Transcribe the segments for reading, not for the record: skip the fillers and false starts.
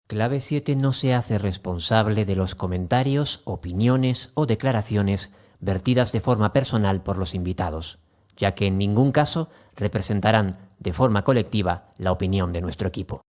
Clave 7 no se hace responsable de los comentarios, opiniones o declaraciones vertidas de forma personal por los invitados, ya que en ningún caso representarán de forma colectiva la opinión de nuestro equipo.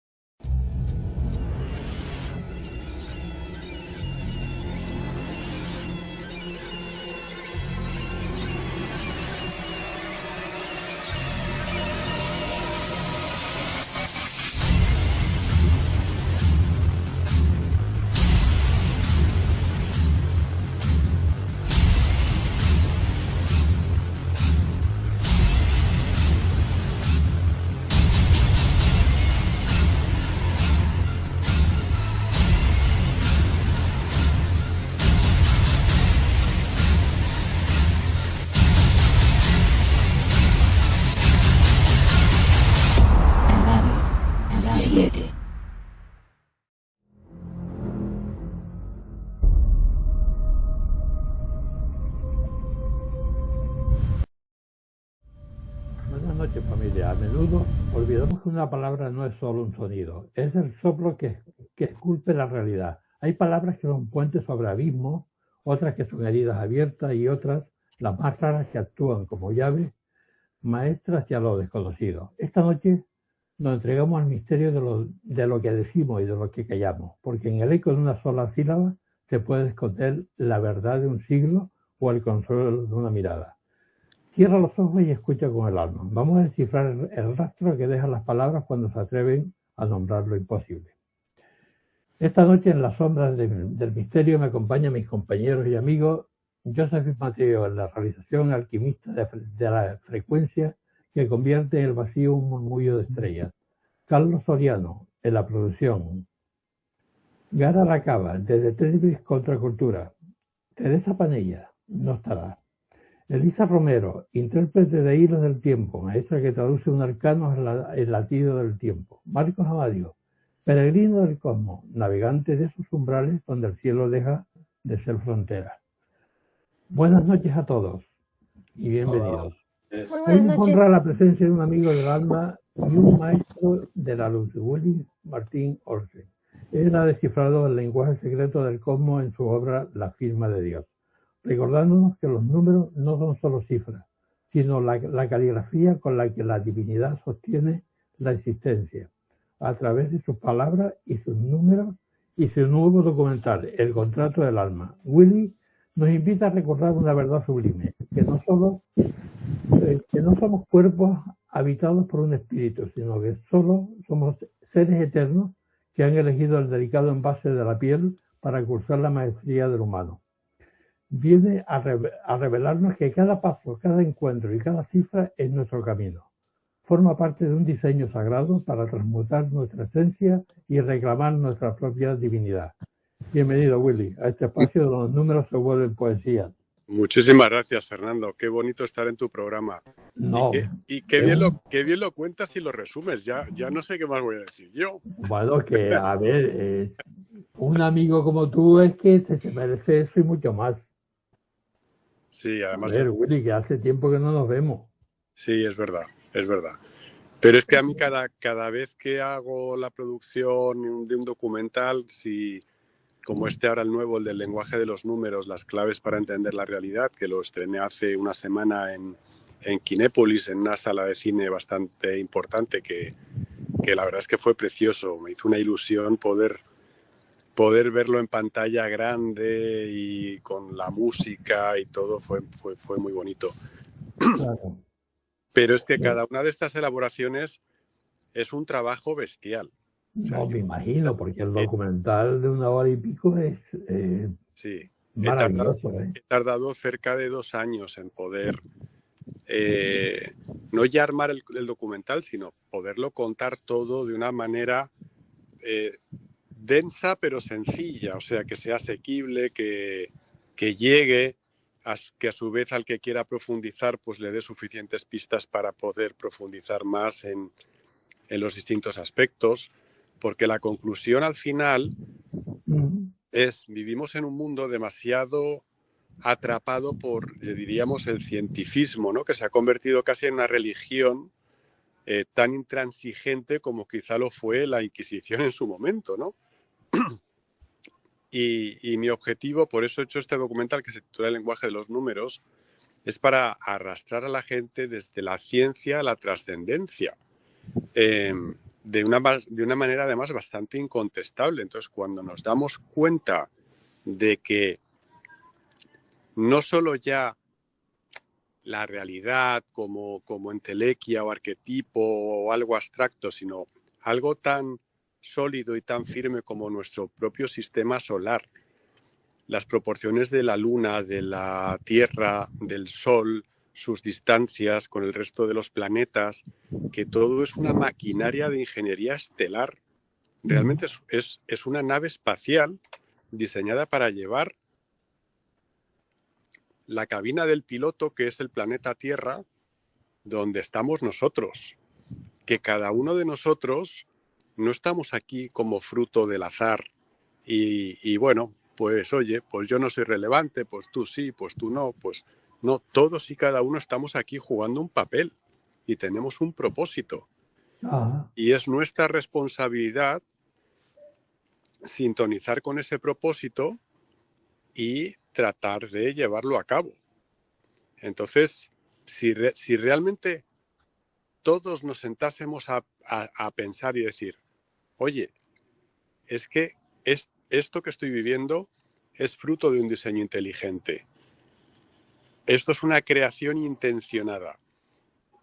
Buenas noches, familia. A menudo olvidamos que una palabra no es solo un sonido, es el soplo que esculpe la realidad. Hay palabras que son puentes sobre abismos, otras que son heridas abiertas y otras, las más raras, que actúan como llaves maestras hacia lo desconocido. Esta noche nos entregamos al misterio de lo que decimos y de lo que callamos, porque en el eco de una sola sílaba se puede esconder la verdad de un siglo o el consuelo de una mirada. Cierra los ojos y escucha con el alma. Vamos a descifrar el rastro que dejan las palabras cuando se atreven a nombrar lo imposible. Esta noche, en las sombras del misterio, me acompañan mis compañeros y amigos Joseph Mateo en la realización alquimista de la frecuencia que convierte el vacío en un murmullo de estrellas, Carlos Soriano en la producción, Gara Lacaba desde Telebris Contracultura, Teresa Panella no estará, Elisa Romero, intérprete de Hilos del Tiempo, maestra que traduce un arcano el latido del tiempo, Marcos Amadio, peregrino del cosmos, navegante de esos umbrales donde el cielo deja de ser frontera. Buenas noches a todos y bienvenidos. Hoy nos honra la presencia de un amigo del alma y un maestro de la luz, Willy Martín Orce. Él ha descifrado el lenguaje secreto del cosmos en su obra La firma de Dios, recordándonos que los números no son solo cifras, sino la caligrafía con la que la divinidad sostiene la existencia, a través de sus palabras y sus números y su nuevo documental, El contrato del alma. Willy nos invita a recordar una verdad sublime, que no somos cuerpos habitados por un espíritu, sino que solo somos seres eternos que han elegido el delicado envase de la piel para cursar la maestría del humano. Viene a revelarnos que cada paso, cada encuentro y cada cifra es nuestro camino. Forma parte de un diseño sagrado para transmutar nuestra esencia y reclamar nuestra propia divinidad. Bienvenido, Willy, a este espacio donde los números se vuelven poesía. Muchísimas gracias, Fernando. Qué bonito estar en tu programa. No, y qué bien lo cuentas y lo resumes. Ya no sé qué más voy a decir yo. Bueno, que a ver, un amigo como tú es que se merece eso y mucho más. Sí, además. A ver, Willy, que hace tiempo que no nos vemos. Sí, es verdad. Pero es que a mí cada vez que hago la producción de un documental, como ahora el nuevo, el del lenguaje de los números, las claves para entender la realidad, que lo estrené hace una semana en Kinépolis, en una sala de cine bastante importante, que la verdad es que fue precioso. Me hizo una ilusión poder verlo en pantalla grande y con la música y todo, fue muy bonito. Claro. Pero es que cada una de estas elaboraciones es un trabajo bestial. No, me imagino, porque el documental de 1 hora y pico es sí, maravilloso. He tardado cerca de 2 años en poder no ya armar el documental, sino poderlo contar todo de una manera densa pero sencilla, o sea, que sea asequible, que llegue, que a su vez al que quiera profundizar pues le dé suficientes pistas para poder profundizar más en los distintos aspectos, porque la conclusión al final es: vivimos en un mundo demasiado atrapado por, diríamos, el cientificismo, ¿no? Que se ha convertido casi en una religión tan intransigente como quizá lo fue la Inquisición en su momento, ¿no? Y mi objetivo, por eso he hecho este documental que se titula El lenguaje de los números, es para arrastrar a la gente desde la ciencia a la trascendencia, de una manera además bastante incontestable. Entonces, cuando nos damos cuenta de que no solo ya la realidad como entelequia o arquetipo o algo abstracto, sino algo tan sólido y tan firme como nuestro propio sistema solar, las proporciones de la Luna, de la Tierra, del Sol, sus distancias con el resto de los planetas, que todo es una maquinaria de ingeniería estelar. Realmente es una nave espacial diseñada para llevar la cabina del piloto, que es el planeta Tierra, donde estamos nosotros. Que cada uno de nosotros no estamos aquí como fruto del azar. Y bueno, pues oye, pues yo no soy relevante, pues tú sí, pues tú no, pues no, todos y cada uno estamos aquí jugando un papel y tenemos un propósito. Ajá. Y es nuestra responsabilidad sintonizar con ese propósito y tratar de llevarlo a cabo. Entonces, si realmente todos nos sentásemos a pensar y decir, oye, es que esto que estoy viviendo es fruto de un diseño inteligente. Esto es una creación intencionada.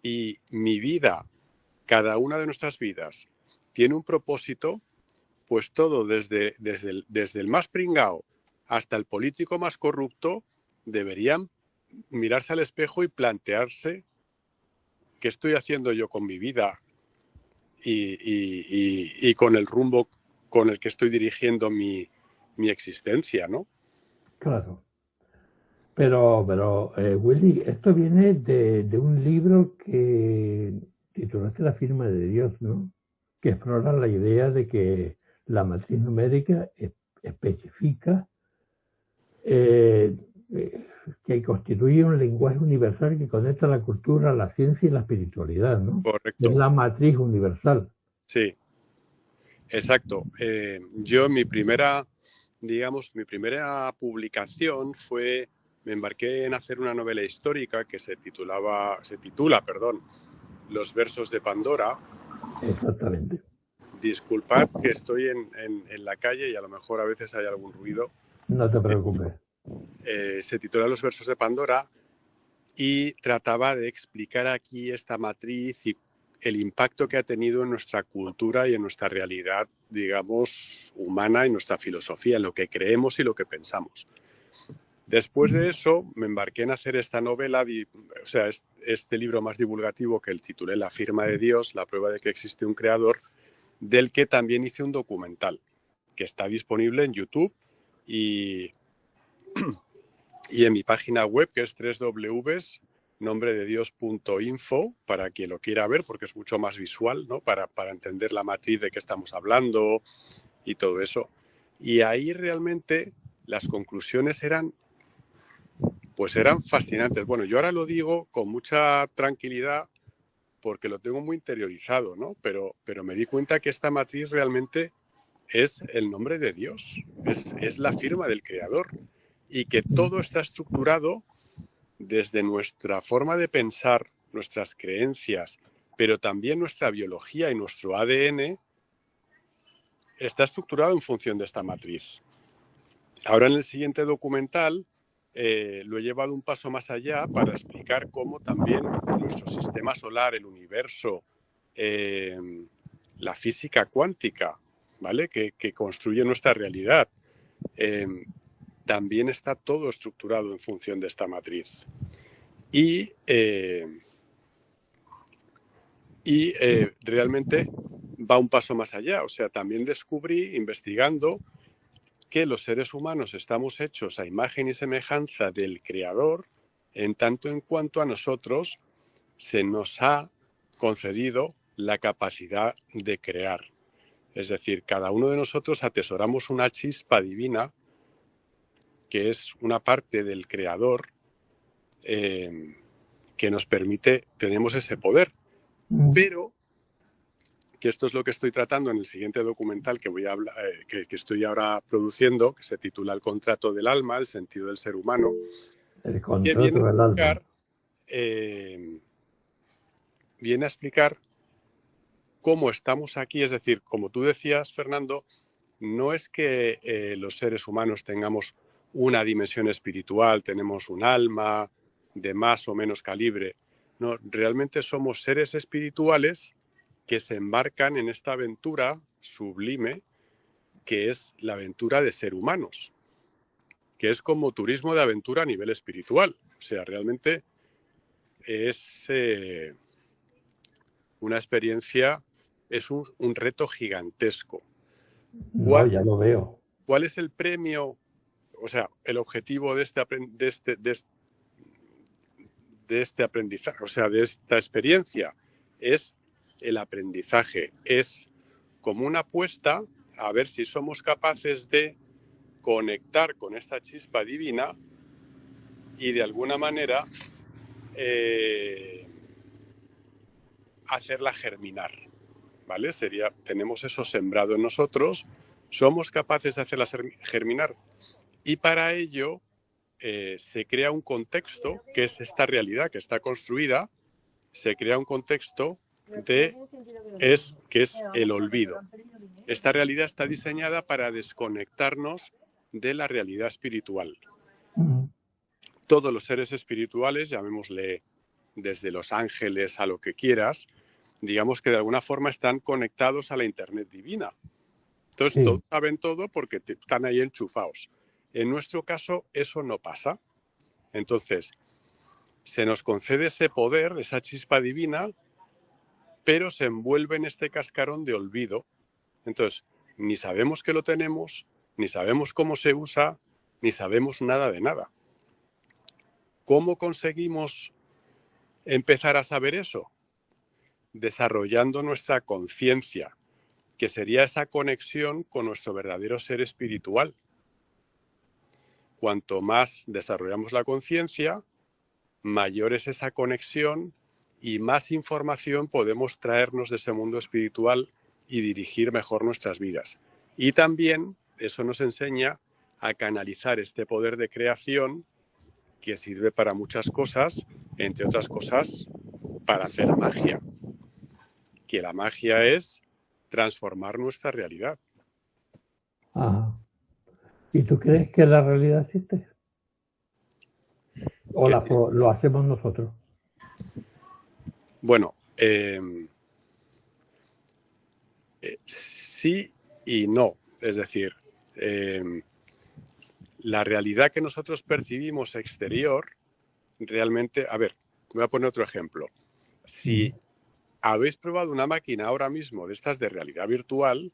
Y mi vida, cada una de nuestras vidas, tiene un propósito, pues todo, desde el más pringao hasta el político más corrupto, deberían mirarse al espejo y plantearse qué estoy haciendo yo con mi vida y con el rumbo con el que estoy dirigiendo mi existencia, ¿no? Claro. Pero Willy, esto viene de un libro que titulaste La firma de Dios, ¿no? Que explora la idea de que la matriz numérica especifica que constituye un lenguaje universal que conecta la cultura, la ciencia y la espiritualidad, ¿no? Correcto. Es la matriz universal. Sí, exacto. Yo mi primera publicación fue, me embarqué en hacer una novela histórica que se titula, Los versos de Pandora. Exactamente. Disculpad que estoy en la calle y a lo mejor a veces hay algún ruido. No te preocupes. Se titula Los versos de Pandora y trataba de explicar aquí esta matriz y el impacto que ha tenido en nuestra cultura y en nuestra realidad, digamos, humana, y nuestra filosofía, en lo que creemos y lo que pensamos. Después de eso, me embarqué en hacer esta novela, o sea, este libro más divulgativo que el titulé La firma de Dios, la prueba de que existe un creador, del que también hice un documental, que está disponible en YouTube y en mi página web, que es www.nombrededios.info, para quien lo quiera ver, porque es mucho más visual, ¿no? Para entender la matriz de qué estamos hablando y todo eso. Y ahí realmente las conclusiones eran fascinantes. Bueno, yo ahora lo digo con mucha tranquilidad porque lo tengo muy interiorizado, ¿no? Pero me di cuenta que esta matriz realmente es el nombre de Dios, es la firma del Creador, y que todo está estructurado desde nuestra forma de pensar, nuestras creencias, pero también nuestra biología y nuestro ADN está estructurado en función de esta matriz. Ahora en el siguiente documental lo he llevado un paso más allá para explicar cómo también nuestro sistema solar, el universo, la física cuántica, ¿vale? Que construye nuestra realidad, también está todo estructurado en función de esta matriz. Y realmente va un paso más allá. O sea, también descubrí, investigando, que los seres humanos estamos hechos a imagen y semejanza del Creador, en tanto en cuanto a nosotros se nos ha concedido la capacidad de crear. Es decir, cada uno de nosotros atesoramos una chispa divina, que es una parte del Creador, que nos permite, tenemos ese poder. Pero que esto es lo que estoy tratando en el siguiente documental que voy a hablar, que estoy ahora produciendo, que se titula El contrato del alma, el sentido del ser humano, El que viene contrato del alma. Viene a explicar cómo estamos aquí. Es decir, como tú decías, Fernando, no es que los seres humanos tengamos una dimensión espiritual, tenemos un alma de más o menos calibre. No, realmente somos seres espirituales que se embarcan en esta aventura sublime que es la aventura de ser humanos, que es como turismo de aventura a nivel espiritual. O sea, realmente es una experiencia, es un reto gigantesco. No, ya lo veo. ¿Cuál es el premio, o sea, el objetivo de este aprendizaje, o sea, de esta experiencia? Es el aprendizaje, es como una apuesta a ver si somos capaces de conectar con esta chispa divina y de alguna manera hacerla germinar, ¿vale? Tenemos eso sembrado en nosotros, somos capaces de hacerla germinar y para ello se crea un contexto que es esta realidad que está construida, se crea un contexto que es el olvido. Esta realidad está diseñada para desconectarnos de la realidad espiritual. Todos los seres espirituales, llamémosle desde los ángeles a lo que quieras, digamos que de alguna forma están conectados a la Internet divina. Entonces, todos saben todo porque están ahí enchufados. En nuestro caso, eso no pasa. Entonces, se nos concede ese poder, esa chispa divina, pero se envuelve en este cascarón de olvido. Entonces, ni sabemos que lo tenemos, ni sabemos cómo se usa, ni sabemos nada de nada. ¿Cómo conseguimos empezar a saber eso? Desarrollando nuestra conciencia, que sería esa conexión con nuestro verdadero ser espiritual. Cuanto más desarrollamos la conciencia, mayor es esa conexión y más información podemos traernos de ese mundo espiritual y dirigir mejor nuestras vidas. Y también eso nos enseña a canalizar este poder de creación que sirve para muchas cosas, entre otras cosas, para hacer magia. Que la magia es transformar nuestra realidad. Ajá. ¿Y tú crees que la realidad existe? ¿O lo hacemos nosotros? Bueno, sí y no. Es decir, la realidad que nosotros percibimos exterior, realmente, a ver, voy a poner otro ejemplo. Si habéis probado una máquina ahora mismo de estas de realidad virtual,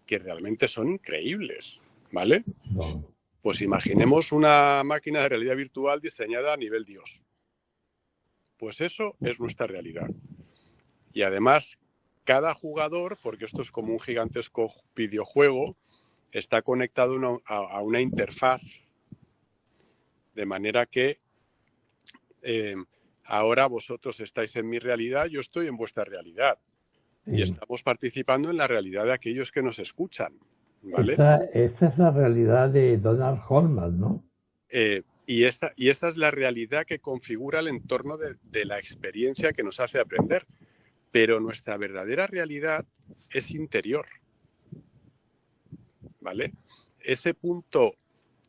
que realmente son increíbles, ¿vale? No. Pues imaginemos una máquina de realidad virtual diseñada a nivel Dios. Pues eso es nuestra realidad. Y además, cada jugador, porque esto es como un gigantesco videojuego, está conectado a una interfaz, de manera que ahora vosotros estáis en mi realidad, yo estoy en vuestra realidad. Y estamos participando en la realidad de aquellos que nos escuchan, ¿vale? Esa es la realidad de Donald Holman, ¿no? Y esta es la realidad que configura el entorno de la experiencia que nos hace aprender. Pero nuestra verdadera realidad es interior, ¿vale? Ese punto,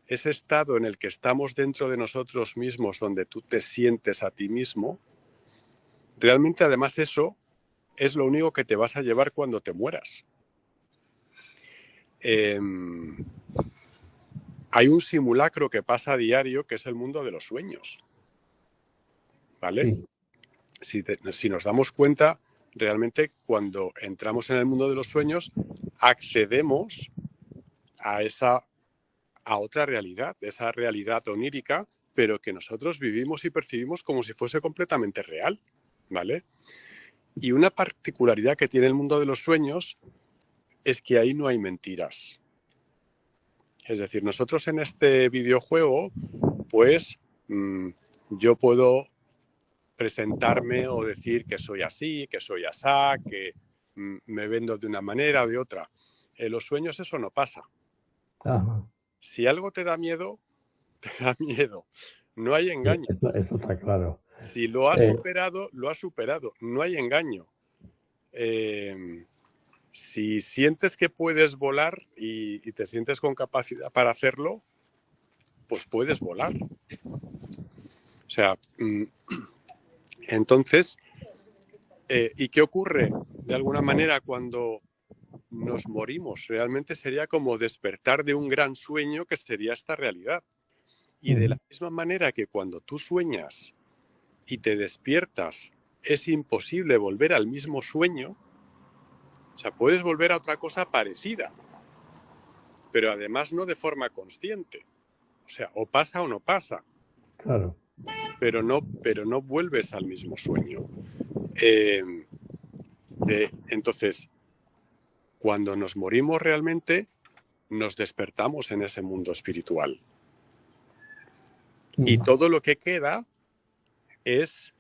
ese estado en el que estamos dentro de nosotros mismos, donde tú te sientes a ti mismo, realmente además eso es lo único que te vas a llevar cuando te mueras. Hay un simulacro que pasa a diario que es el mundo de los sueños, ¿vale? Sí. Si nos damos cuenta, realmente cuando entramos en el mundo de los sueños accedemos a otra realidad, esa realidad onírica, pero que nosotros vivimos y percibimos como si fuese completamente real, ¿vale? Y una particularidad que tiene el mundo de los sueños es que ahí no hay mentiras. Es decir, nosotros en este videojuego, pues yo puedo presentarme o decir que soy así, que soy asá, que me vendo de una manera o de otra. En los sueños eso no pasa. Ajá. Si algo te da miedo, te da miedo. No hay engaño. Eso está claro. Si lo has superado, lo has superado. No hay engaño. Si sientes que puedes volar y te sientes con capacidad para hacerlo, pues puedes volar. O sea, entonces, ¿y qué ocurre de alguna manera cuando nos morimos? Realmente sería como despertar de un gran sueño que sería esta realidad. Y de la misma manera que cuando tú sueñas y te despiertas, es imposible volver al mismo sueño. O sea, puedes volver a otra cosa parecida, pero además no de forma consciente. O sea, o pasa o no pasa. Claro. Pero no vuelves al mismo sueño. Entonces, cuando nos morimos realmente, nos despertamos en ese mundo espiritual. Y todo lo que queda es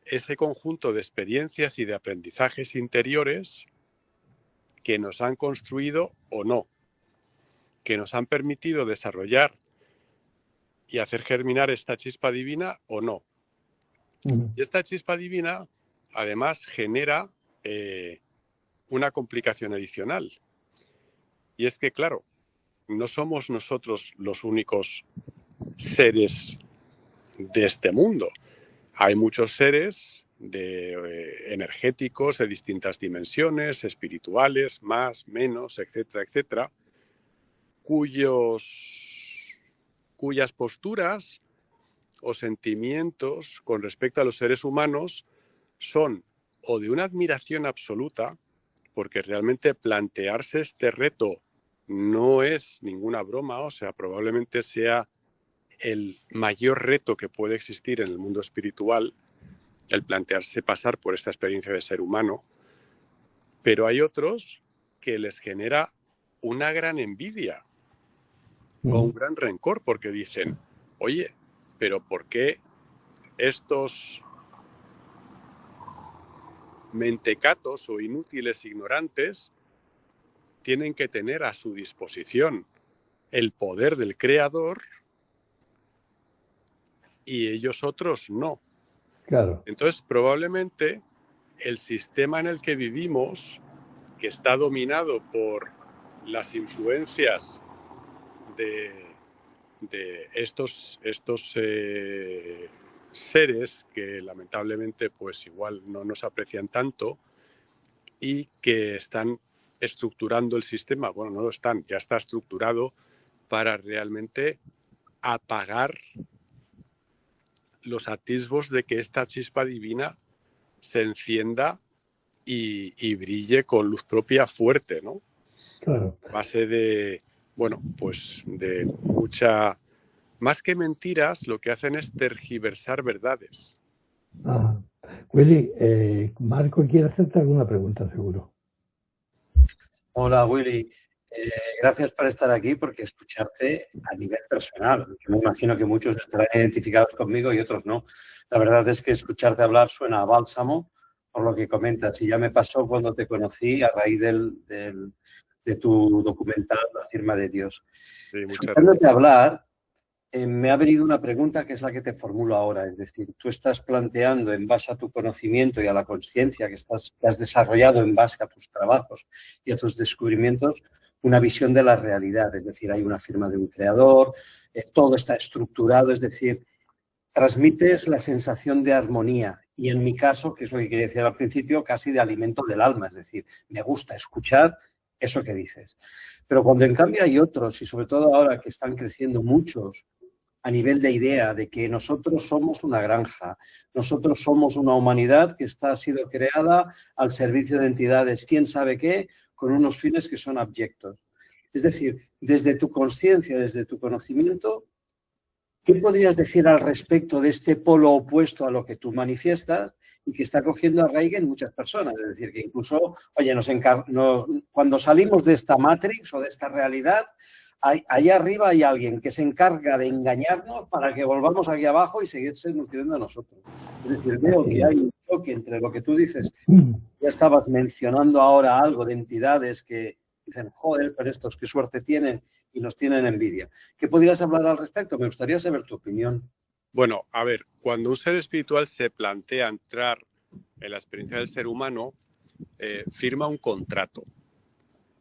ese conjunto de experiencias y de aprendizajes interiores que nos han construido o no, que nos han permitido desarrollar y hacer germinar esta chispa divina o no. Y esta chispa divina, además, genera una complicación adicional. Y es que, claro, no somos nosotros los únicos seres de este mundo. Hay muchos seres energéticos de distintas dimensiones, espirituales, más, menos, etcétera, etcétera, cuyas posturas o sentimientos con respecto a los seres humanos son o de una admiración absoluta, porque realmente plantearse este reto no es ninguna broma, o sea, probablemente sea el mayor reto que puede existir en el mundo espiritual, el plantearse pasar por esta experiencia de ser humano, pero hay otros que les genera una gran envidia o un gran rencor porque dicen, oye, pero ¿por qué estos mentecatos o inútiles ignorantes tienen que tener a su disposición el poder del creador y ellos otros no? Claro. Entonces, probablemente el sistema en el que vivimos, que está dominado por las influencias de estos seres que lamentablemente pues igual no nos aprecian tanto y que están estructurando el sistema, bueno, no lo están, ya está estructurado para realmente apagar los atisbos de que esta chispa divina se encienda y brille con luz propia fuerte, ¿no? Claro. A base de, bueno, pues de mucha... Más que mentiras, lo que hacen es tergiversar verdades. Ajá. Willy, Marco quiere hacerte alguna pregunta, seguro. Hola, Willy. Gracias por estar aquí, porque escucharte a nivel personal, que me imagino que muchos estarán identificados conmigo y otros no. La verdad es que escucharte hablar suena a bálsamo por lo que comentas. Y ya me pasó cuando te conocí a raíz de tu documental La firma de Dios. Sí, escuchándote hablar, me ha venido una pregunta que es la que te formulo ahora. Es decir, tú estás planteando en base a tu conocimiento y a la conciencia que has desarrollado en base a tus trabajos y a tus descubrimientos, una visión de la realidad. Es decir, hay una firma de un creador, todo está estructurado, es decir, transmites la sensación de armonía y en mi caso, que es lo que quería decir al principio, casi de alimento del alma. Es decir, me gusta escuchar eso que dices. Pero cuando en cambio hay otros, y sobre todo ahora que están creciendo muchos, a nivel de idea de que nosotros somos una granja, nosotros somos una humanidad que ha sido creada al servicio de entidades, quién sabe qué, con unos fines que son abyectos. Es decir, desde tu conciencia, desde tu conocimiento, ¿qué podrías decir al respecto de este polo opuesto a lo que tú manifiestas y que está cogiendo arraigo en muchas personas? Es decir, que incluso, oye, cuando salimos de esta Matrix o de esta realidad, Ahí arriba hay alguien que se encarga de engañarnos para que volvamos aquí abajo y seguirse nutriendo a nosotros. Es decir, veo que hay un choque entre lo que tú dices. Ya estabas mencionando ahora algo de entidades que dicen, joder, pero estos qué suerte tienen y nos tienen envidia. ¿Qué podrías hablar al respecto? Me gustaría saber tu opinión. Bueno, a ver, cuando un ser espiritual se plantea entrar en la experiencia del ser humano, firma un contrato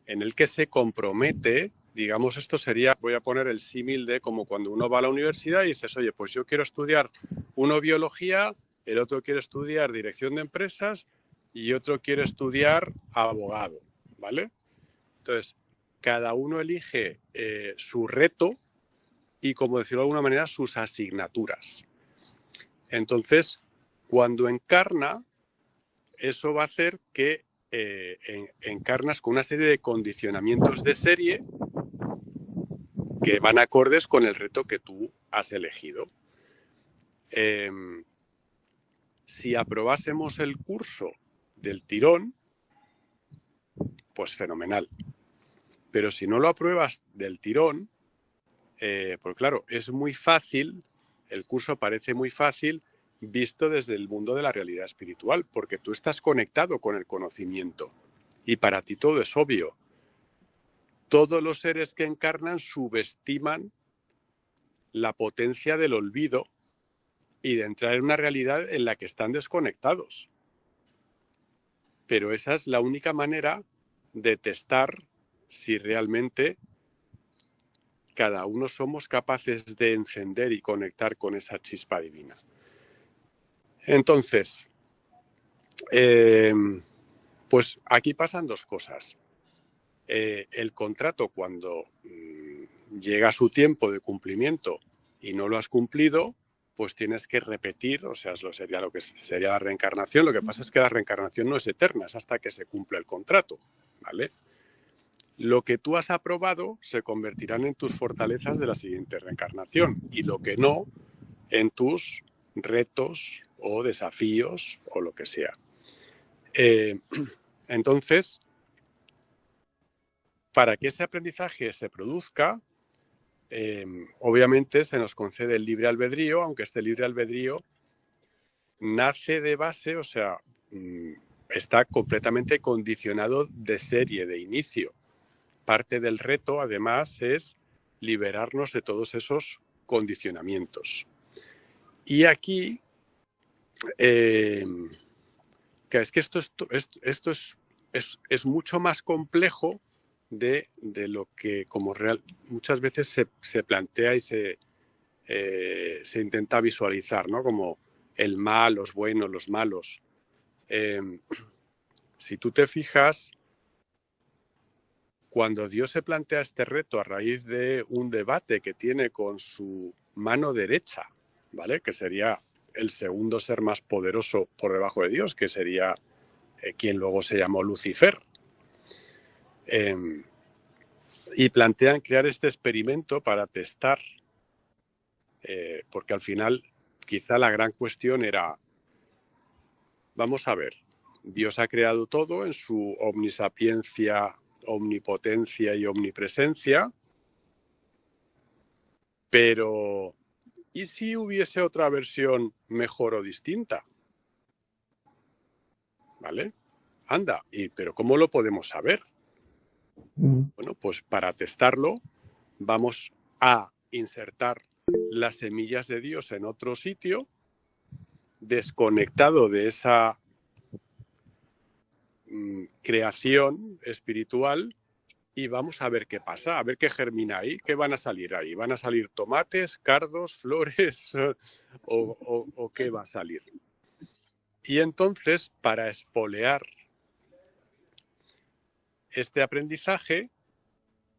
en el que se compromete, digamos, esto sería, voy a poner el símil de como cuando uno va a la universidad y dices, oye, pues yo quiero estudiar uno biología, el otro quiere estudiar dirección de empresas y otro quiere estudiar abogado, ¿vale? Entonces, cada uno elige su reto y, como decirlo de alguna manera, sus asignaturas. Entonces, cuando encarna, eso va a hacer que encarnas con una serie de condicionamientos de serie que van acordes con el reto que tú has elegido. Si aprobásemos el curso del tirón, pues fenomenal. Pero si no lo apruebas del tirón, pues claro, es muy fácil, el curso parece muy fácil visto desde el mundo de la realidad espiritual, porque tú estás conectado con el conocimiento y para ti todo es obvio. Todos los seres que encarnan subestiman la potencia del olvido y de entrar en una realidad en la que están desconectados. Pero esa es la única manera de testar si realmente cada uno somos capaces de encender y conectar con esa chispa divina. Entonces, pues aquí pasan dos cosas. El contrato, cuando llega su tiempo de cumplimiento y no lo has cumplido, pues tienes que repetir, o sea, sería lo que sería la reencarnación. Lo que pasa es que la reencarnación no es eterna, es hasta que se cumpla el contrato, ¿vale? Lo que tú has aprobado se convertirán en tus fortalezas de la siguiente reencarnación y lo que no, en tus retos o desafíos o lo que sea. Entonces, para que ese aprendizaje se produzca, obviamente se nos concede el libre albedrío, aunque este libre albedrío nace de base, o sea, está completamente condicionado de serie, de inicio. Parte del reto, además, es liberarnos de todos esos condicionamientos. Y aquí, que es que esto es mucho más complejo de lo que como muchas veces se plantea y se intenta visualizar, ¿no? Como el mal, los buenos, los malos. Si tú te fijas, cuando Dios se plantea este reto a raíz de un debate que tiene con su mano derecha, ¿vale? Que sería el segundo ser más poderoso por debajo de Dios, que sería quien luego se llamó Lucifer. Y plantean crear este experimento para testar, porque al final quizá la gran cuestión era, vamos a ver, Dios ha creado todo en su omnisapiencia, omnipotencia y omnipresencia, pero ¿y si hubiese otra versión mejor o distinta? ¿Vale? Anda, pero ¿cómo lo podemos saber? Bueno, pues para testarlo vamos a insertar las semillas de Dios en otro sitio, desconectado de esa creación espiritual, y vamos a ver qué pasa, a ver qué germina ahí, qué van a salir ahí. ¿Van a salir tomates, cardos, flores o qué va a salir? Y entonces, para espolear este aprendizaje,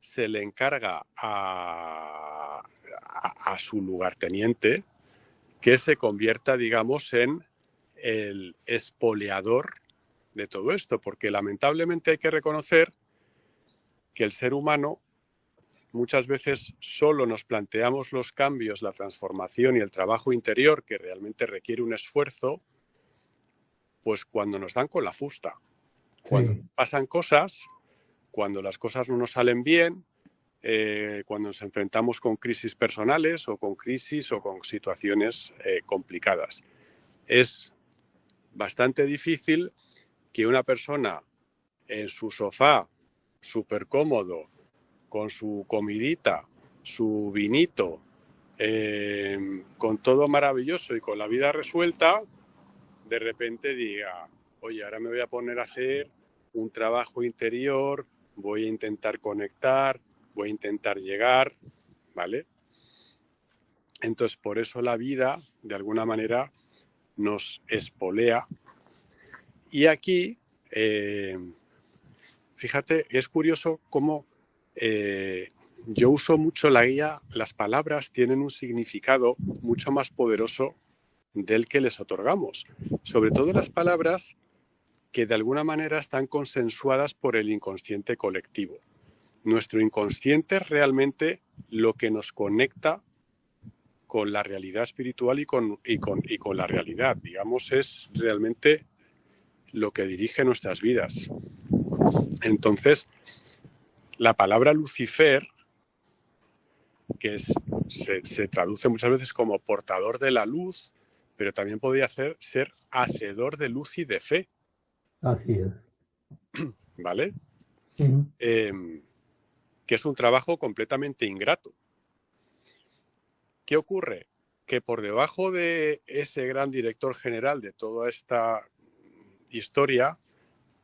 se le encarga a su lugarteniente que se convierta, digamos, en el espoleador de todo esto, porque lamentablemente hay que reconocer que el ser humano muchas veces solo nos planteamos los cambios, la transformación y el trabajo interior, que realmente requiere un esfuerzo, pues cuando nos dan con la fusta. Cuando pasan cosas, cuando las cosas no nos salen bien, cuando nos enfrentamos con crisis personales o con crisis o con situaciones complicadas. Es bastante difícil que una persona en su sofá, súper cómodo, con su comidita, su vinito, con todo maravilloso y con la vida resuelta, de repente diga, oye, ahora me voy a poner a hacer un trabajo interior, voy a intentar conectar, voy a intentar llegar, ¿vale? Entonces, por eso la vida, de alguna manera, nos espolea. Y aquí, fíjate, es curioso cómo yo uso mucho la guía, las palabras tienen un significado mucho más poderoso del que les otorgamos. Sobre todo las palabras que de alguna manera están consensuadas por el inconsciente colectivo. Nuestro inconsciente es realmente lo que nos conecta con la realidad espiritual y con la realidad. Digamos, es realmente lo que dirige nuestras vidas. Entonces, la palabra Lucifer, que se traduce muchas veces como portador de la luz, pero también podría ser hacedor de luz y de fe. Así es. ¿Vale? Que es un trabajo completamente ingrato. ¿Qué ocurre? Que por debajo de ese gran director general de toda esta historia,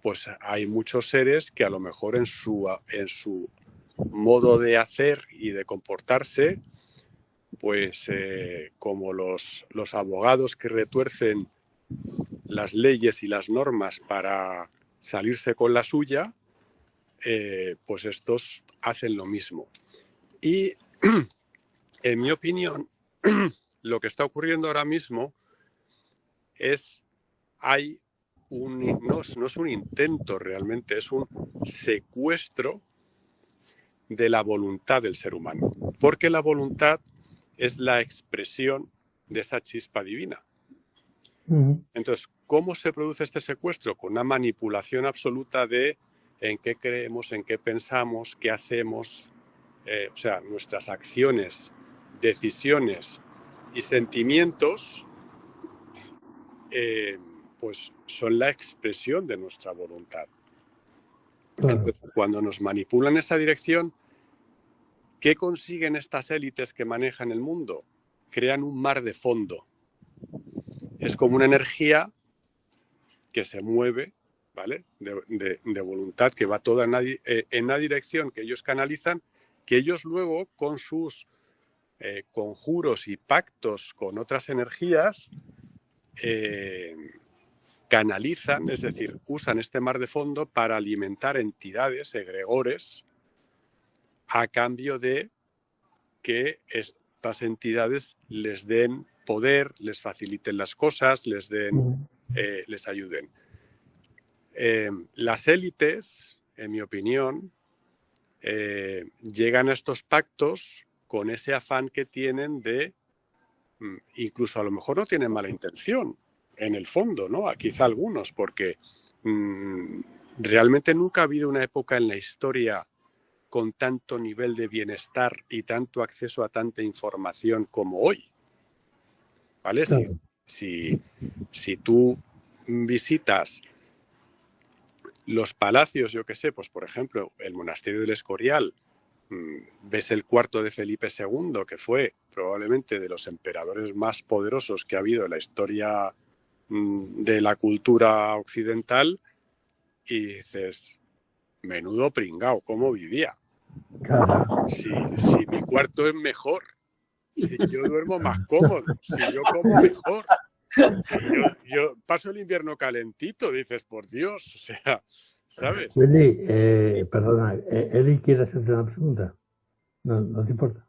pues hay muchos seres que a lo mejor en su modo de hacer y de comportarse, pues como los abogados que retuercen las leyes y las normas para salirse con la suya, pues estos hacen lo mismo. Y en mi opinión, lo que está ocurriendo ahora mismo no es un intento realmente, es un secuestro de la voluntad del ser humano, porque la voluntad es la expresión de esa chispa divina. Entonces, ¿cómo se produce este secuestro? Con una manipulación absoluta de en qué creemos, en qué pensamos, qué hacemos, o sea, nuestras acciones, decisiones y sentimientos, pues son la expresión de nuestra voluntad. Entonces, cuando nos manipulan en esa dirección, ¿qué consiguen estas élites que manejan el mundo? Crean un mar de fondo. Es como una energía que se mueve, ¿vale? De voluntad, que va toda en una dirección que ellos canalizan, que ellos luego con sus conjuros y pactos con otras energías canalizan, es decir, usan este mar de fondo para alimentar entidades, egregores, a cambio de que estas entidades les den poder, les faciliten las cosas, les ayuden. Las élites, en mi opinión, llegan a estos pactos con ese afán que tienen de, incluso a lo mejor no tienen mala intención, en el fondo, ¿no? Quizá algunos, porque realmente nunca ha habido una época en la historia con tanto nivel de bienestar y tanto acceso a tanta información como hoy. ¿Vale? Claro. Si tú visitas los palacios, yo qué sé, pues por ejemplo, el monasterio del Escorial, ves el cuarto de Felipe II, que fue probablemente de los emperadores más poderosos que ha habido en la historia de la cultura occidental, y dices, menudo pringao, ¿cómo vivía? Si mi cuarto es mejor, si yo duermo más cómodo, si yo como mejor, yo paso el invierno calentito, dices, por Dios, o sea, ¿sabes? Willy, perdona, Eli quiere hacerte una pregunta. No te importa.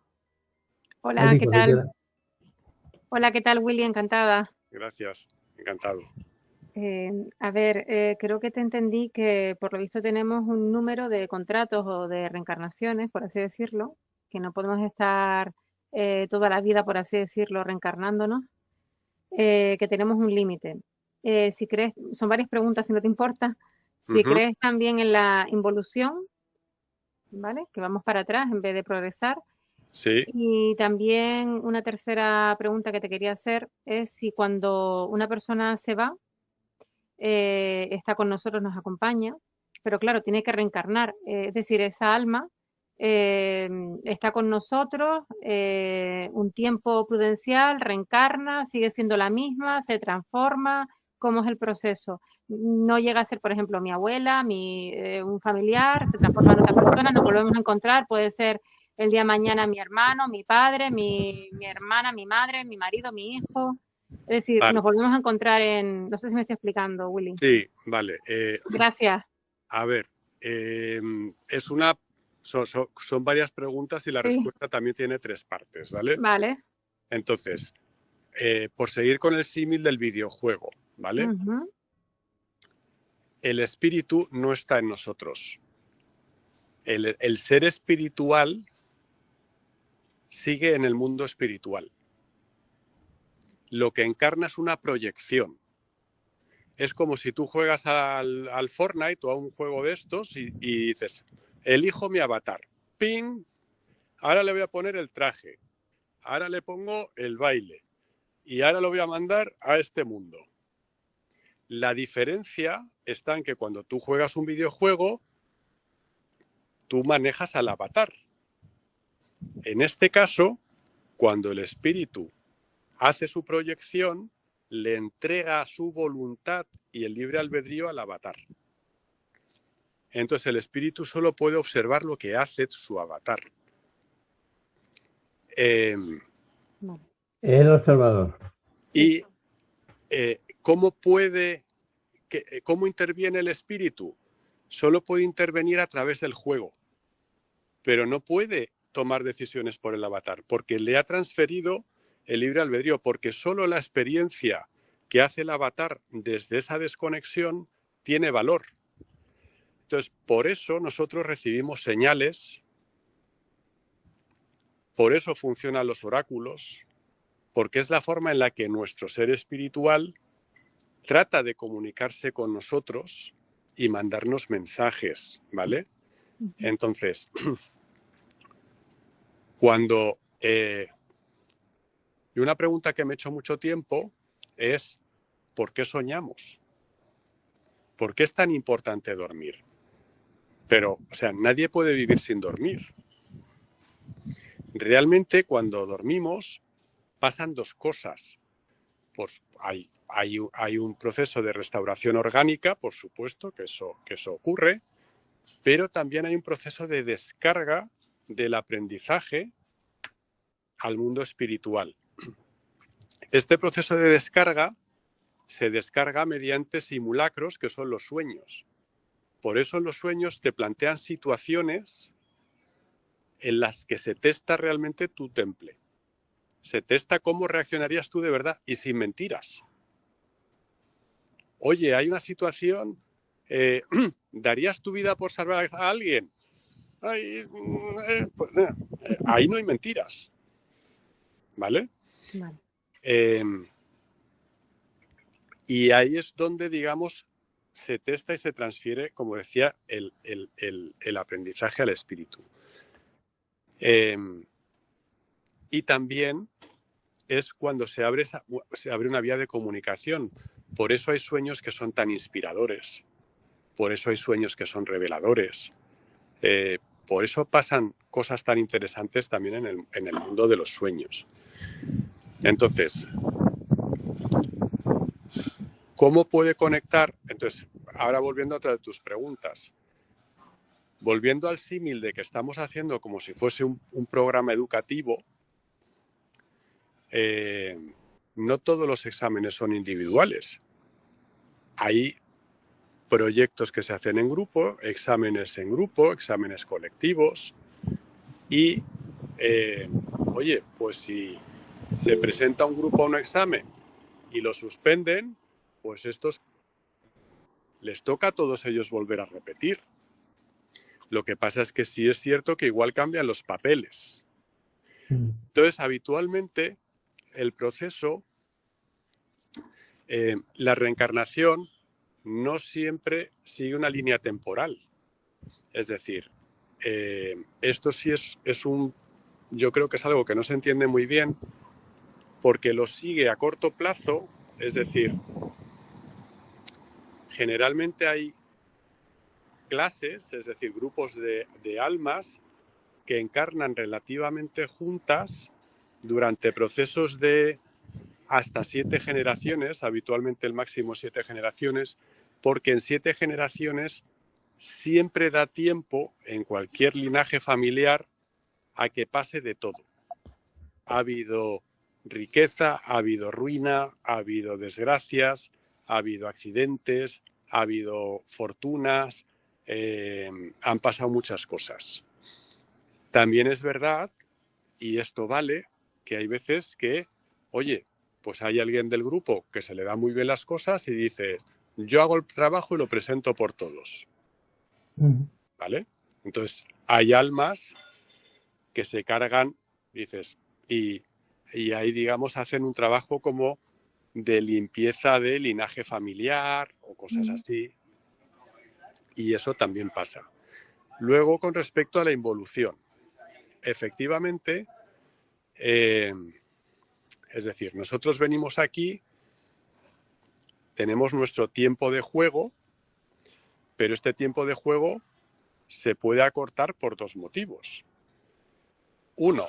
Hola, Eli, ¿qué tal? Quiera. Hola, ¿qué tal, Willy? Encantada. Gracias, encantado. A ver, creo que te entendí que por lo visto tenemos un número de contratos o de reencarnaciones, por así decirlo, que no podemos estar toda la vida, por así decirlo, reencarnándonos, que tenemos un límite. Si crees, son varias preguntas, si no te importa. Si crees también en la involución, ¿vale? Que vamos para atrás en vez de progresar. Sí. Y también una tercera pregunta que te quería hacer es si cuando una persona se va, está con nosotros, nos acompaña, pero claro, tiene que reencarnar. Es decir, esa alma está con nosotros un tiempo prudencial, reencarna, sigue siendo la misma, se transforma. ¿Cómo es el proceso? No llega a ser, por ejemplo, mi abuela, un familiar, se transforma en otra persona, nos volvemos a encontrar, puede ser el día de mañana mi hermano, mi padre, mi hermana, mi madre, mi marido, mi hijo. Es decir, Vale. nos volvemos a encontrar en... No sé si me estoy explicando, Willy. Sí, vale. Gracias. A ver, es una... Son varias preguntas y la Sí, respuesta también tiene 3 partes, ¿vale? vale. Entonces, por seguir con el símil del videojuego, ¿vale? Ujú, El espíritu no está en nosotros. El ser espiritual sigue en el mundo espiritual. Lo que encarna es una proyección. Es como si tú juegas al Fortnite o a un juego de estos y dices, elijo mi avatar. ¡Ping! Ahora le voy a poner el traje. Ahora le pongo el baile. Y ahora lo voy a mandar a este mundo. La diferencia está en que cuando tú juegas un videojuego, tú manejas al avatar. En este caso, cuando el espíritu hace su proyección, le entrega su voluntad y el libre albedrío al avatar. Entonces el espíritu solo puede observar lo que hace su avatar. vale. El observador. Y ¿cómo interviene el espíritu? Solo puede intervenir a través del juego, pero no puede tomar decisiones por el avatar, porque le ha transferido el libre albedrío, porque solo la experiencia que hace el avatar desde esa desconexión tiene valor. Entonces, por eso nosotros recibimos señales, por eso funcionan los oráculos, porque es la forma en la que nuestro ser espiritual trata de comunicarse con nosotros y mandarnos mensajes, ¿vale? Entonces, cuando... y una pregunta que me he hecho mucho tiempo es, ¿por qué soñamos? ¿Por qué es tan importante dormir? Pero, o sea, nadie puede vivir sin dormir. Realmente, cuando dormimos, pasan 2 cosas. Pues hay un proceso de restauración orgánica, por supuesto, que eso ocurre, pero también hay un proceso de descarga del aprendizaje al mundo espiritual. Este proceso de descarga se descarga mediante simulacros, que son los sueños. Por eso los sueños te plantean situaciones en las que se testa realmente tu temple. Se testa cómo reaccionarías tú de verdad y sin mentiras. Oye, hay una situación, ¿darías tu vida por salvar a alguien? Ahí no hay mentiras. ¿Vale? Vale. Y ahí es donde, digamos, se testa y se transfiere, como decía, el aprendizaje al espíritu. Y también es cuando se abre una vía de comunicación. Por eso hay sueños que son tan inspiradores. Por eso hay sueños que son reveladores. Por eso pasan cosas tan interesantes también en el mundo de los sueños. Entonces, ¿cómo puede conectar? Entonces, ahora volviendo a otra de tus preguntas. Volviendo al símil de que estamos haciendo como si fuese un programa educativo, no todos los exámenes son individuales. Hay proyectos que se hacen en grupo, exámenes colectivos y, oye, pues si se presenta un grupo a un examen y lo suspenden, pues estos les toca a todos ellos volver a repetir. Lo que pasa es que sí es cierto que igual cambian los papeles. Entonces, habitualmente, el proceso, la reencarnación no siempre sigue una línea temporal. Es decir, esto sí yo creo que es algo que no se entiende muy bien, porque lo sigue a corto plazo, es decir, generalmente hay clases, es decir, grupos de almas que encarnan relativamente juntas durante procesos de hasta 7 generaciones, habitualmente el máximo 7 generaciones, porque en 7 generaciones siempre da tiempo en cualquier linaje familiar a que pase de todo. Ha habido riqueza, ha habido ruina, ha habido desgracias, ha habido accidentes, ha habido fortunas, han pasado muchas cosas. También es verdad, y esto vale, que hay veces que, oye, pues hay alguien del grupo que se le da muy bien las cosas y dice, yo hago el trabajo y lo presento por todos. ¿Vale? Entonces, hay almas que se cargan, dices, y ahí, digamos, hacen un trabajo como de limpieza de linaje familiar o cosas así. Y eso también pasa. Luego, con respecto a la involución, efectivamente, es decir, nosotros venimos aquí, tenemos nuestro tiempo de juego, pero este tiempo de juego se puede acortar por 2 motivos. Uno,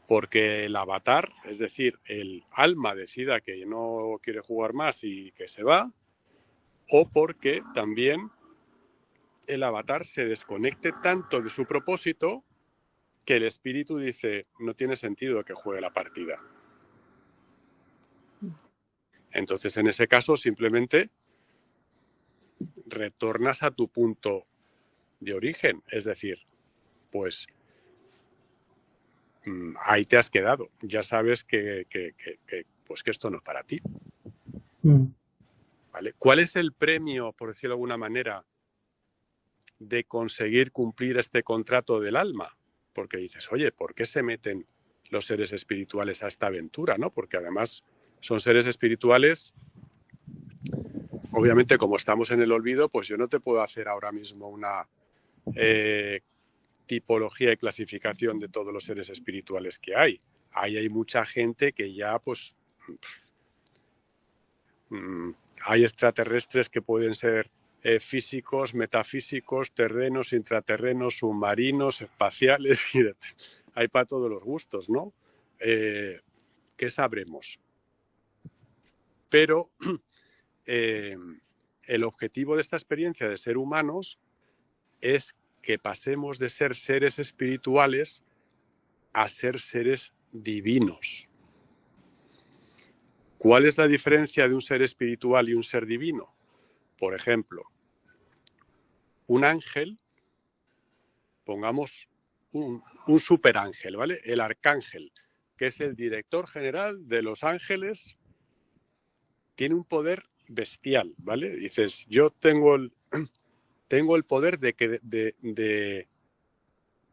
porque el avatar, es decir, el alma decida que no quiere jugar más y que se va, o porque también el avatar se desconecte tanto de su propósito que el espíritu dice, no tiene sentido que juegue la partida. Entonces, en ese caso, simplemente retornas a tu punto de origen, es decir, pues ahí te has quedado, ya sabes que esto no es para ti. ¿Vale? ¿Cuál es el premio, por decirlo de alguna manera, de conseguir cumplir este contrato del alma? Porque dices, oye, ¿por qué se meten los seres espirituales a esta aventura, ¿no? Porque además son seres espirituales, obviamente como estamos en el olvido, pues yo no te puedo hacer ahora mismo una tipología y clasificación de todos los seres espirituales que hay. Ahí hay mucha gente que ya, pues, hay extraterrestres que pueden ser físicos, metafísicos, terrenos, intraterrenos, submarinos, espaciales, hay para todos los gustos, ¿no? ¿Qué sabremos? Pero el objetivo de esta experiencia de ser humanos es que pasemos de ser seres espirituales a ser seres divinos. ¿Cuál es la diferencia de un ser espiritual y un ser divino? Por ejemplo, un ángel, pongamos un superángel, ¿vale? El arcángel, que es el director general de los ángeles, tiene un poder bestial, ¿vale? Dices, yo tengo el poder de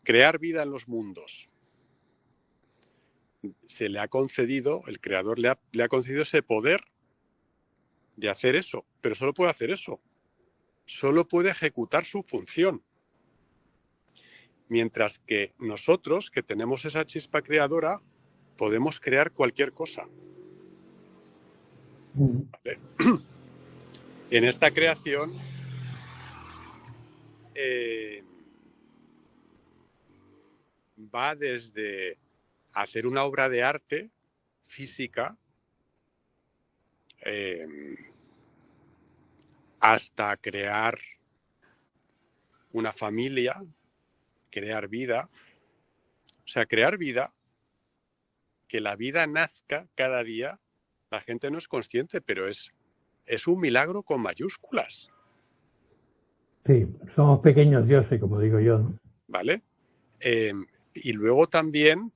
crear vida en los mundos. Se le ha concedido, el creador le ha concedido ese poder de hacer eso, pero solo puede hacer eso. Solo puede ejecutar su función. Mientras que nosotros, que tenemos esa chispa creadora, podemos crear cualquier cosa. ¿Vale? En esta creación va desde hacer una obra de arte física hasta crear una familia, crear vida. O sea, crear vida, que la vida nazca cada día, la gente no es consciente, pero es un milagro con mayúsculas. Sí, somos pequeños dioses, como digo yo, ¿no? ¿Vale? Y luego también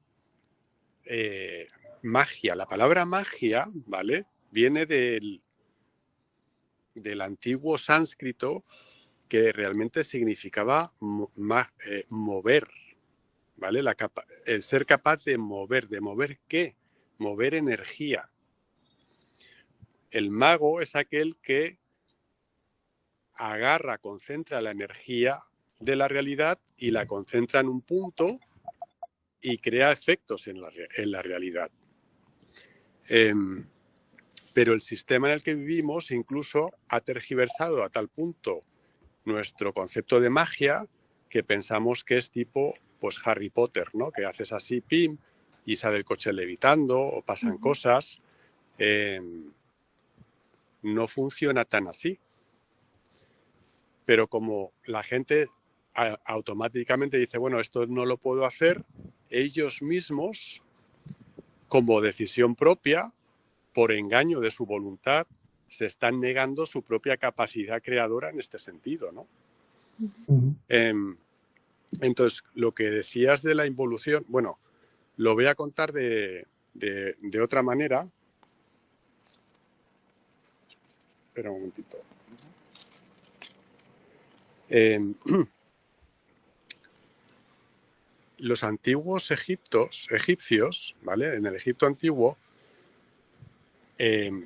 magia. La palabra magia, ¿vale? Viene del antiguo sánscrito, que realmente significaba mover, ¿vale? El ser capaz de mover. ¿De mover qué? Mover energía. El mago es aquel que agarra, concentra la energía de la realidad y la concentra en un punto y crea efectos en la realidad. Pero el sistema en el que vivimos incluso ha tergiversado a tal punto nuestro concepto de magia que pensamos que es tipo pues Harry Potter, ¿no? Que haces así, pim, y sale el coche levitando o pasan cosas. No funciona tan así. Pero como la gente automáticamente dice, bueno, esto no lo puedo hacer, ellos mismos, como decisión propia, por engaño de su voluntad, se están negando su propia capacidad creadora en este sentido, ¿no? Entonces, lo que decías de la involución, bueno, lo voy a contar de otra manera. Espera un momentito. Los antiguos egipcios, ¿vale? En el Egipto antiguo,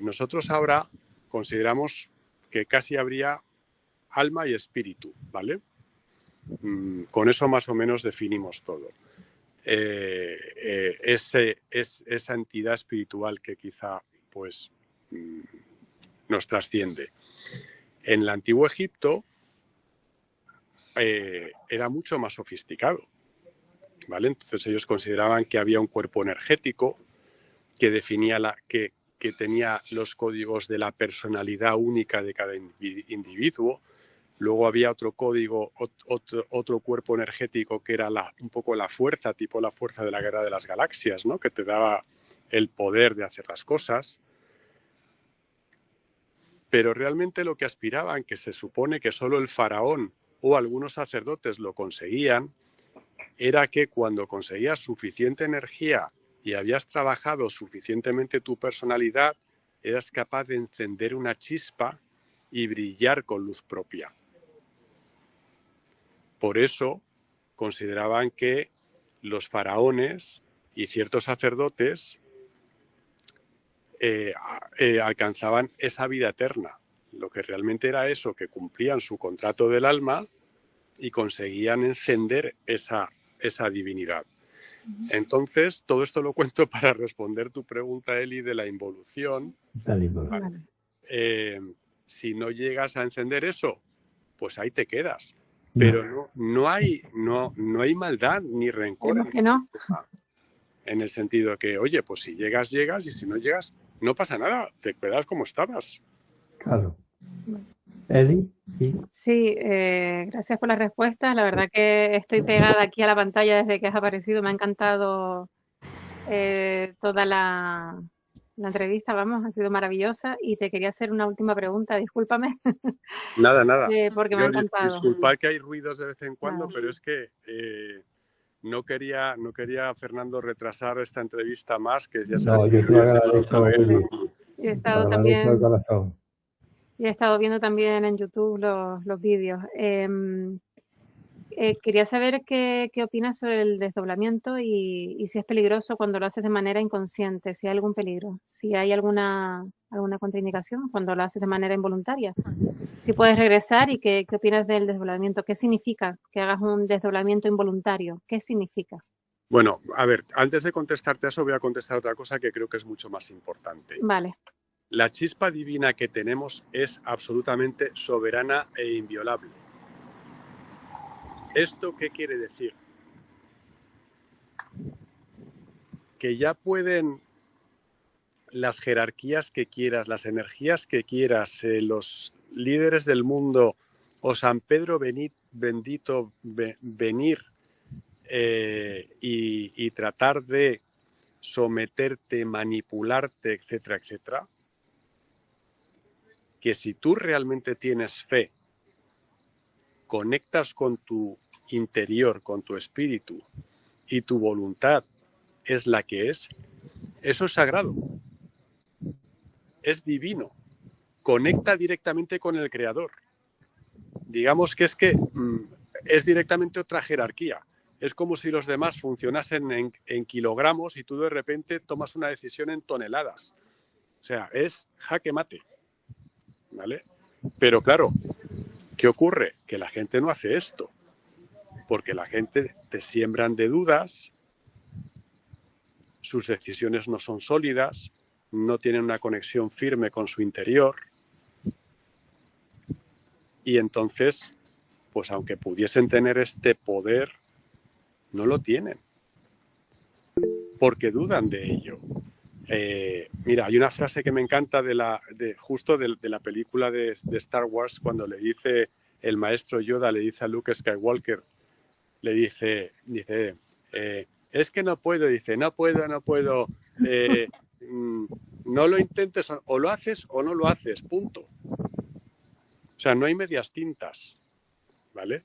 nosotros ahora consideramos que casi habría alma y espíritu, ¿vale? Con eso más o menos definimos todo. Esa entidad espiritual que quizá pues nos trasciende. En el antiguo Egipto era mucho más sofisticado, ¿vale? Entonces ellos consideraban que había un cuerpo energético que definía que tenía los códigos de la personalidad única de cada individuo. Luego había otro código, otro cuerpo energético que era un poco la fuerza, tipo la fuerza de la Guerra de las Galaxias, ¿no? Que te daba el poder de hacer las cosas. Pero realmente lo que aspiraban, que se supone que solo el faraón o algunos sacerdotes lo conseguían, era que cuando conseguías suficiente energía y habías trabajado suficientemente tu personalidad, eras capaz de encender una chispa y brillar con luz propia. Por eso consideraban que los faraones y ciertos sacerdotes alcanzaban esa vida eterna. Lo que realmente era eso, que cumplían su contrato del alma y conseguían encender esa divinidad. Entonces, todo esto lo cuento para responder tu pregunta, Eli, de la involución. Vale. Si no llegas a encender eso, pues ahí te quedas. Pero no hay maldad ni rencor que no. en el sentido de que, oye, pues si llegas, llegas, y si no llegas, no pasa nada, te quedas como estabas. Claro. Eli, sí. Sí, gracias por la respuesta. La verdad que estoy pegada aquí a la pantalla desde que has aparecido. Me ha encantado toda la entrevista, vamos, ha sido maravillosa. Y te quería hacer una última pregunta, discúlpame. Nada. Porque me ha encantado. Disculpad que hay ruidos de vez en cuando, Nada. pero es que no quería, Fernando, retrasar esta entrevista más, que ya sabes. No, yo te agradezco, Eli. Y he estado también... de corazón. Y he estado viendo también en YouTube los vídeos. Quería saber qué opinas sobre el desdoblamiento y si es peligroso cuando lo haces de manera inconsciente, si hay algún peligro, si hay alguna contraindicación cuando lo haces de manera involuntaria. Si puedes regresar y qué opinas del desdoblamiento. ¿Qué significa que hagas un desdoblamiento involuntario? ¿Qué significa? Bueno, a ver, antes de contestarte a eso voy a contestar otra cosa que creo que es mucho más importante. Vale. La chispa divina que tenemos es absolutamente soberana e inviolable. ¿Esto qué quiere decir? Que ya pueden las jerarquías que quieras, las energías que quieras, los líderes del mundo o San Pedro bendito venir y tratar de someterte, manipularte, etcétera, etcétera. Que si tú realmente tienes fe, conectas con tu interior, con tu espíritu, y tu voluntad es la que es, eso es sagrado, es divino, conecta directamente con el Creador. Digamos que es directamente otra jerarquía. Es como si los demás funcionasen en kilogramos y tú de repente tomas una decisión en toneladas. O sea, es jaque mate. ¿Vale? Pero claro, ¿qué ocurre? Que la gente no hace esto. porque la gente te siembran de dudas, sus decisiones no son sólidas, no tienen una conexión firme con su interior, y entonces, pues aunque pudiesen tener este poder, no lo tienen, porque dudan de ello. Mira, hay una frase que me encanta de la película de Star Wars, cuando le dice el maestro Yoda, le dice a Luke Skywalker, le dice es que no puedo, no puedo, no lo intentes, o lo haces o no lo haces, punto. O sea, no hay medias tintas, ¿vale?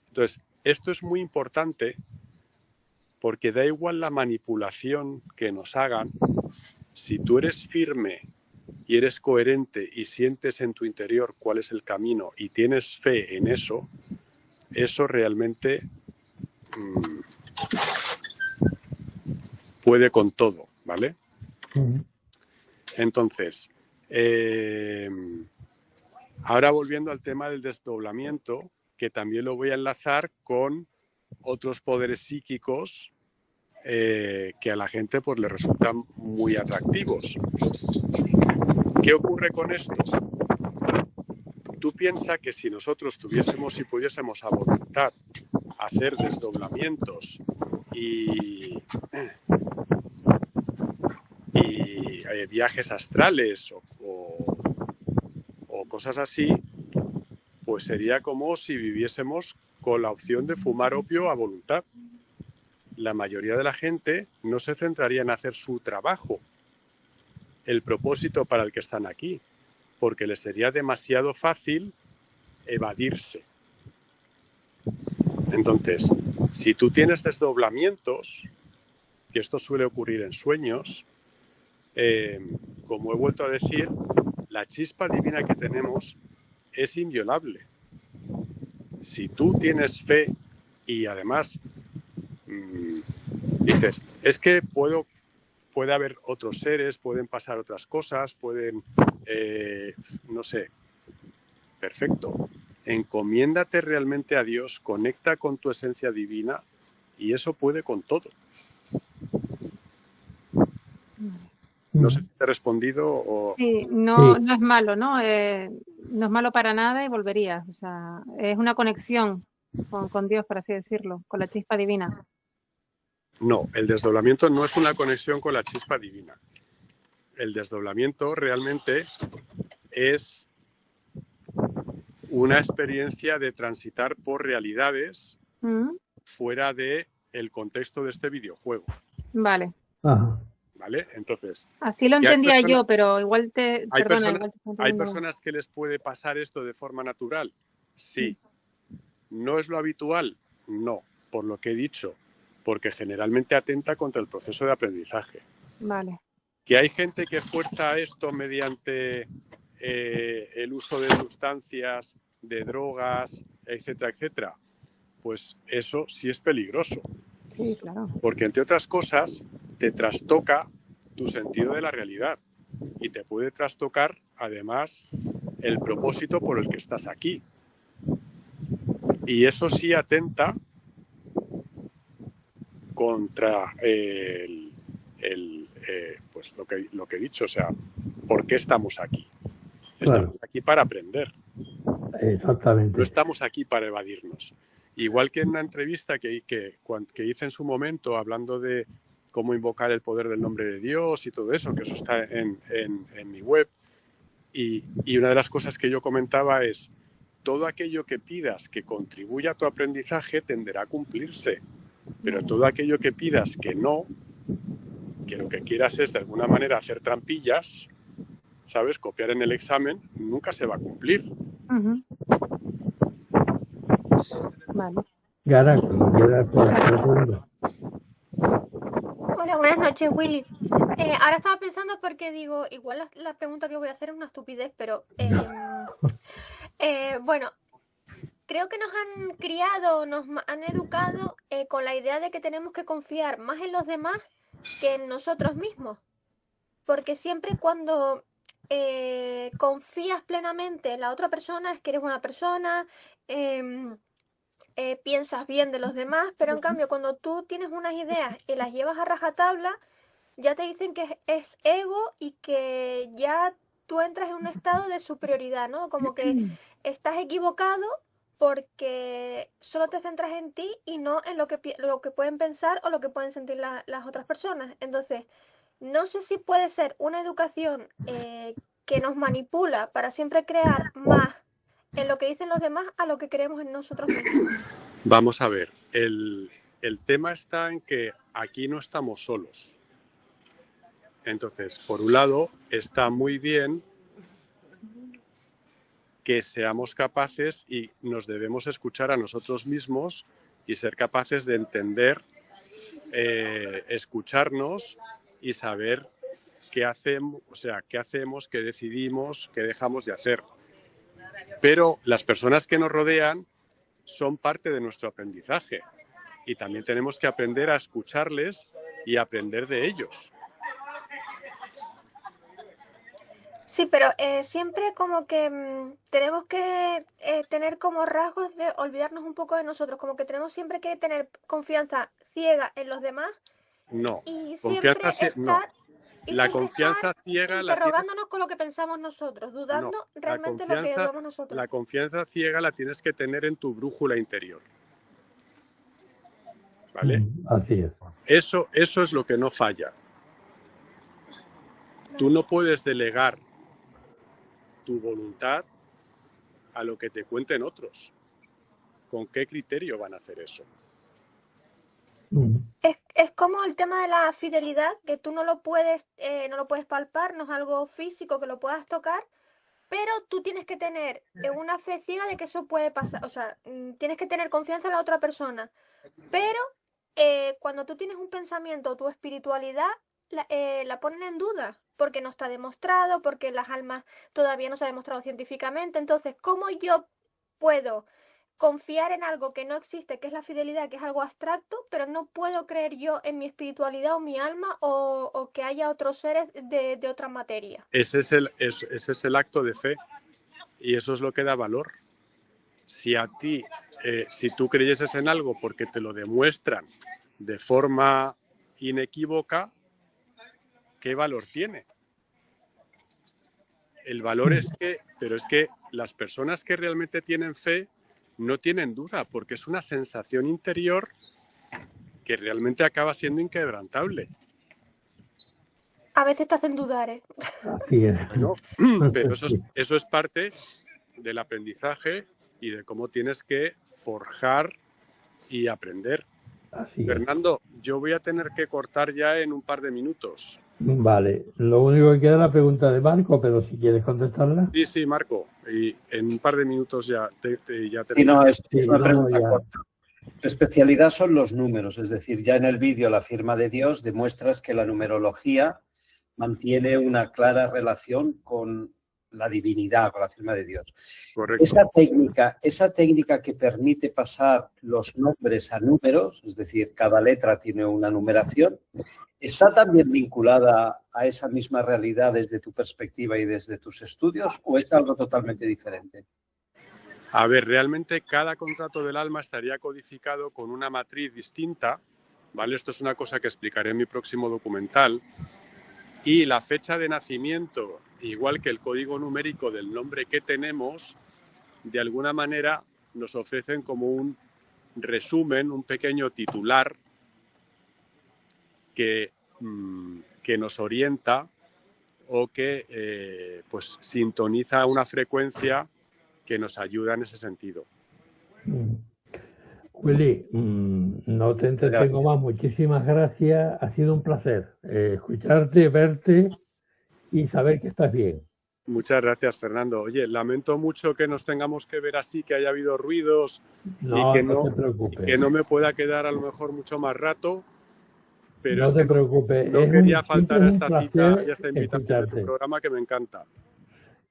Entonces, esto es muy importante porque da igual la manipulación que nos hagan, si tú eres firme y eres coherente y sientes en tu interior cuál es el camino y tienes fe en eso, eso realmente puede con todo, ¿vale? Entonces, ahora volviendo al tema del desdoblamiento, que también lo voy a enlazar con otros poderes psíquicos que a la gente pues le resultan muy atractivos. ¿Qué ocurre con esto? Tú piensas que si nosotros tuviésemos y pudiésemos a voluntad hacer desdoblamientos y viajes astrales o cosas así, pues sería como si viviésemos con la opción de fumar opio a voluntad. La mayoría de la gente no se centraría en hacer su trabajo, el propósito para el que están aquí, porque les sería demasiado fácil evadirse. Entonces, si tú tienes desdoblamientos, que esto suele ocurrir en sueños, como he vuelto a decir, la chispa divina que tenemos es inviolable. Si tú tienes fe y además dices, es que puede haber otros seres, pueden pasar otras cosas, pueden, no sé, perfecto. Encomiéndate realmente a Dios, conecta con tu esencia divina y eso puede con todo. No sé si te he respondido o... Sí, no es malo, ¿no? No es malo para nada y volverías. O sea, es una conexión con Dios, por así decirlo, con la chispa divina. No, el desdoblamiento no es una conexión con la chispa divina. El desdoblamiento realmente es una experiencia de transitar por realidades fuera de el contexto de este videojuego. Vale. Ajá. ¿Vale? Entonces... Así lo entendía yo, pero igual te... ¿Hay personas que les puede pasar esto de forma natural? Sí. ¿No es lo habitual? No, por lo que he dicho, porque generalmente atenta contra el proceso de aprendizaje. Vale. ¿Que hay gente que fuerza esto mediante el uso de sustancias, de drogas, etcétera, etcétera? Pues eso sí es peligroso. Sí, claro. Porque, entre otras cosas, te trastoca tu sentido de la realidad y te puede trastocar, además, el propósito por el que estás aquí. Y eso sí atenta contra pues lo que he dicho, o sea, ¿por qué estamos aquí? Estamos aquí para aprender. Exactamente. No estamos aquí para evadirnos. Igual que en una entrevista que hice en su momento hablando de cómo invocar el poder del nombre de Dios y todo eso, que eso está en mi web, y una de las cosas que yo comentaba es todo aquello que pidas que contribuya a tu aprendizaje tenderá a cumplirse, pero todo aquello que pidas que no, que lo que quieras es de alguna manera hacer trampillas, ¿sabes? Copiar en el examen, nunca se va a cumplir. Vale. Gara, como quieras, Hola, buenas noches, Willy. Ahora estaba pensando porque digo, igual la pregunta que voy a hacer es una estupidez, pero bueno, creo que nos han criado, nos han educado con la idea de que tenemos que confiar más en los demás que en nosotros mismos. Porque siempre cuando confías plenamente en la otra persona es que eres buena persona, piensas bien de los demás, pero en cambio cuando tú tienes unas ideas y las llevas a rajatabla, ya te dicen que es ego y que ya tú entras en un estado de superioridad, ¿no? Como que estás equivocado porque solo te centras en ti y no en lo que pueden pensar o lo que pueden sentir las otras personas. Entonces, no sé si puede ser una educación que nos manipula para siempre crear más en lo que dicen los demás a lo que creemos en nosotros mismos. Vamos a ver, el tema está en que aquí no estamos solos. Entonces, por un lado, está muy bien que seamos capaces y nos debemos escuchar a nosotros mismos y ser capaces de entender, escucharnos y saber qué hacemos, qué decidimos, qué dejamos de hacer. Pero las personas que nos rodean son parte de nuestro aprendizaje y también tenemos que aprender a escucharles y aprender de ellos. Sí, pero siempre como que tenemos que tener como rasgos de olvidarnos un poco de nosotros, como que tenemos siempre que tener confianza ciega en los demás. No, y siempre la confianza ciega interrogándonos con lo que pensamos nosotros, dudando realmente lo que dudamos nosotros. La confianza ciega la tienes que tener en tu brújula interior. ¿Vale? Así es. Eso es lo que no falla. Tú no puedes delegar tu voluntad a lo que te cuenten otros. ¿Con qué criterio van a hacer eso? Es como el tema de la fidelidad, que tú no lo puedes palpar, no es algo físico que lo puedas tocar, pero tú tienes que tener una fe ciega de que eso puede pasar, o sea, tienes que tener confianza en la otra persona, pero cuando tú tienes un pensamiento, tu espiritualidad la ponen en duda, porque no está demostrado, porque las almas todavía no se ha demostrado científicamente. Entonces, ¿cómo yo puedo confiar en algo que no existe, que es la fidelidad, que es algo abstracto, pero no puedo creer yo en mi espiritualidad o mi alma o que haya otros seres de otra materia? Ese es el acto de fe y eso es lo que da valor. Si a ti, si tú creyeses en algo porque te lo demuestran de forma inequívoca, ¿qué valor tiene? El valor es que las personas que realmente tienen fe no tienen duda, porque es una sensación interior que realmente acaba siendo inquebrantable. A veces te hacen dudar, ¿eh? Así es. Bueno, pero eso es parte del aprendizaje y de cómo tienes que forjar y aprender. Así es. Fernando, yo voy a tener que cortar ya en un par de minutos. Vale, lo único que queda es la pregunta de Marco, pero si quieres contestarla. Sí, Marco, y en un par de minutos ya termino. Sí, no, es una pregunta corta. Tu especialidad son los números, es decir, ya en el vídeo La firma de Dios demuestras que la numerología mantiene una clara relación con la divinidad, con la firma de Dios. Correcto. Esa técnica que permite pasar los nombres a números, es decir, cada letra tiene una numeración, ¿está también vinculada a esa misma realidad desde tu perspectiva y desde tus estudios o es algo totalmente diferente? A ver, realmente cada contrato del alma estaría codificado con una matriz distinta, ¿vale? Esto es una cosa que explicaré en mi próximo documental. Y la fecha de nacimiento, igual que el código numérico del nombre que tenemos, de alguna manera nos ofrecen como un resumen, un pequeño titular que nos orienta o que pues sintoniza una frecuencia que nos ayuda en ese sentido. Willy, no te entretengo más. Muchísimas gracias. Ha sido un placer escucharte, verte y saber que estás bien. Muchas gracias, Fernando. Oye, lamento mucho que nos tengamos que ver así, que haya habido ruidos y que no te preocupes. que no me pueda quedar a lo mejor mucho más rato. Pero no te preocupes. No quería faltar a esta cita y a esta invitación a tu programa que me encanta.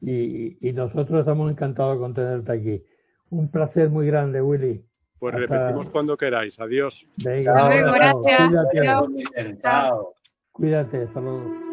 Y nosotros estamos encantados con tenerte aquí. Un placer muy grande, Willy. Pues repetimos cuando queráis. Adiós. Venga, gracias. Cuídate. Chao. Cuídate, saludos.